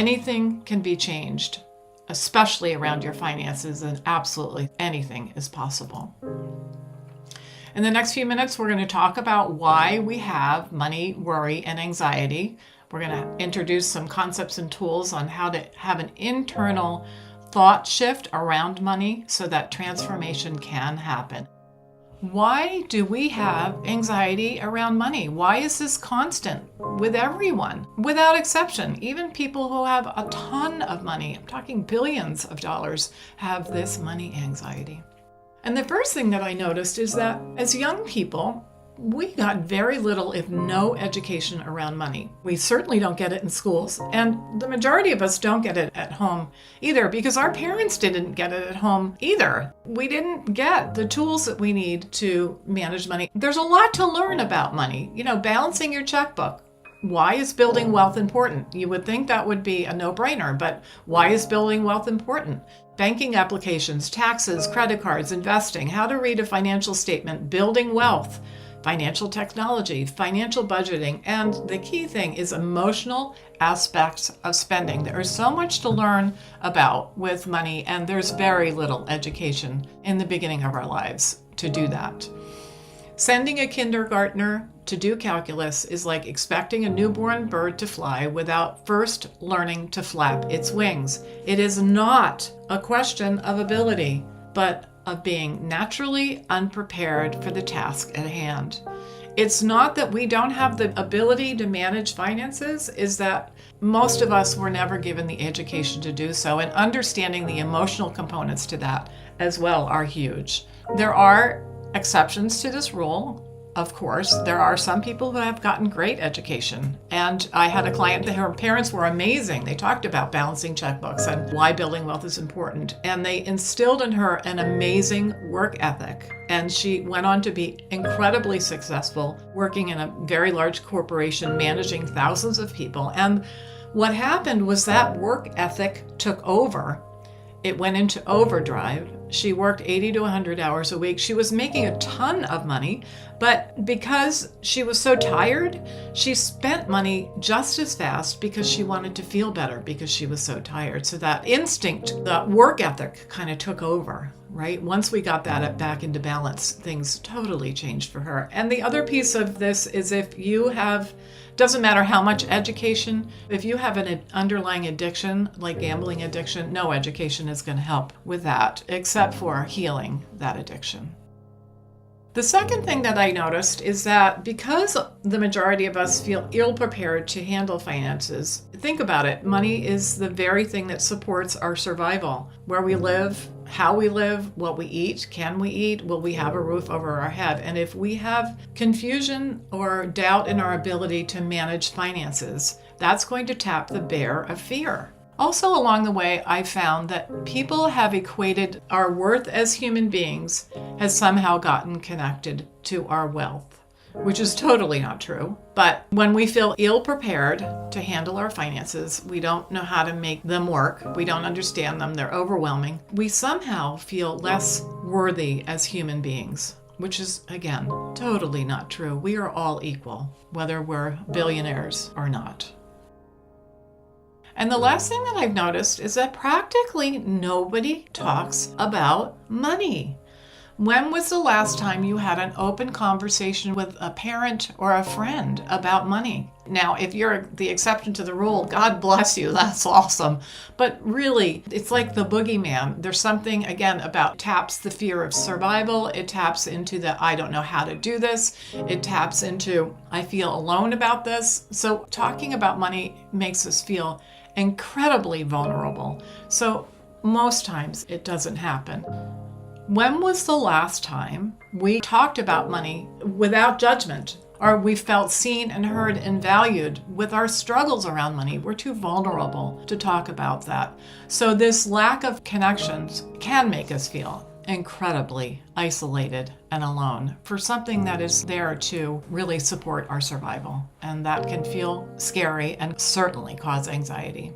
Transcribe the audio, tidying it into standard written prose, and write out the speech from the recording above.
anything can be changed, especially around your finances, and absolutely anything is possible. In the next few minutes, we're going to talk about why we have money, worry, and anxiety. We're going to introduce some concepts and tools on how to have an internal thought shift around money so that transformation can happen. Why do we have anxiety around money? Why is this constant with everyone, without exception? Even people who have a ton of money, I'm talking billions of dollars, have this money anxiety. And the first thing that I noticed is that as young people, we got very little, if no, education around money. We certainly don't get it in schools, and the majority of us don't get it at home either, because our parents didn't get it at home either. We didn't get the tools that we need to manage money. There's a lot to learn about money. Balancing your checkbook. Why is building wealth important? You would think that would be a no-brainer, but why is building wealth important? Banking applications, taxes, credit cards, investing, how to read a financial statement, building wealth, financial technology, financial budgeting, and the key thing is emotional aspects of spending. There is so much to learn about with money, and there's very little education in the beginning of our lives to do that. Sending a kindergartner to do calculus is like expecting a newborn bird to fly without first learning to flap its wings. It is not a question of ability, but of being naturally unprepared for the task at hand. It's not that we don't have the ability to manage finances, is that most of us were never given the education to do so, and understanding the emotional components to that as well are huge. There are exceptions to this rule. Of course, there are some people who have gotten great education. And I had a client that her parents were amazing. They talked about balancing checkbooks and why building wealth is important. And they instilled in her an amazing work ethic. And she went on to be incredibly successful, working in a very large corporation, managing thousands of people. And what happened was that work ethic took over. It went into overdrive. She worked 80 to 100 hours a week. She was making a ton of money, but because she was so tired, she spent money just as fast because she wanted to feel better because she was so tired. So that instinct, the work ethic kind of took over, right? Once we got that back into balance, things totally changed for her. And the other piece of this is if you have, doesn't matter how much education, if you have an underlying addiction, like gambling addiction, no education is going to help with that, except for healing that addiction. The second thing that I noticed is that because the majority of us feel ill-prepared to handle finances, think about it, money is the very thing that supports our survival. Where we live, how we live, what we eat, can we eat, will we have a roof over our head? And if we have confusion or doubt in our ability to manage finances, that's going to tap the bear of fear. Also along the way, I found that people have equated our worth as human beings has somehow gotten connected to our wealth, which is totally not true. But when we feel ill-prepared to handle our finances, we don't know how to make them work, we don't understand them, they're overwhelming, we somehow feel less worthy as human beings, which is, again, totally not true. We are all equal, whether we're billionaires or not. And the last thing that I've noticed is that practically nobody talks about money. When was the last time you had an open conversation with a parent or a friend about money? Now, if you're the exception to the rule, God bless you, that's awesome. But really, it's like the boogeyman. There's something, again, about taps the fear of survival. It taps into the I don't know how to do this. It taps into I feel alone about this. So talking about money makes us feel incredibly vulnerable. So most times it doesn't happen. When was the last time we talked about money without judgment, or we felt seen and heard and valued with our struggles around money? We're too vulnerable to talk about that. So this lack of connections can make us feel incredibly isolated and alone for something that is there to really support our survival. And that can feel scary and certainly cause anxiety.